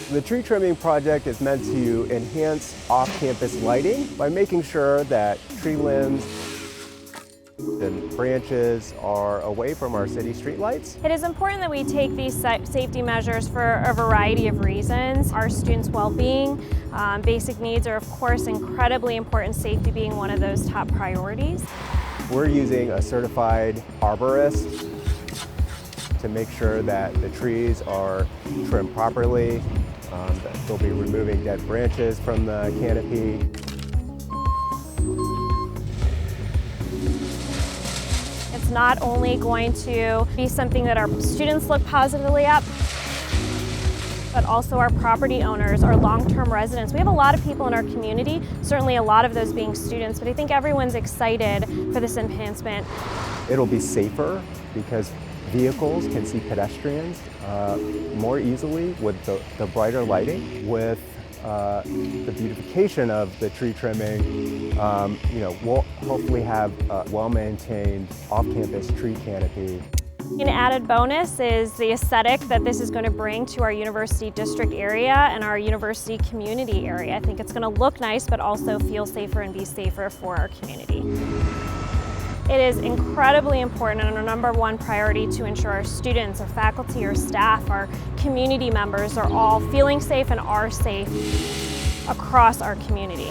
The tree trimming project is meant to enhance off-campus lighting by making sure that tree limbs and branches are away from our city streetlights. It is important that we take these safety measures for a variety of reasons. Our students' well-being, basic needs are of course incredibly important, safety being one of those top priorities. We're using a certified arborist to make sure that the trees are trimmed properly, that they'll be removing dead branches from the canopy. It's not only going to be something that our students look positively at, but also our property owners, our long-term residents. We have a lot of people in our community, certainly a lot of those being students, but I think everyone's excited for this enhancement. It'll be safer because vehicles can see pedestrians more easily with the brighter lighting. With the beautification of the tree trimming, we'll hopefully have a well-maintained off-campus tree canopy. An added bonus is the aesthetic that this is going to bring to our university district area and our university community area. I think it's going to look nice, but also feel safer and be safer for our community. It is incredibly important and our number one priority to ensure our students, our faculty, our staff, our community members are all feeling safe and are safe across our community.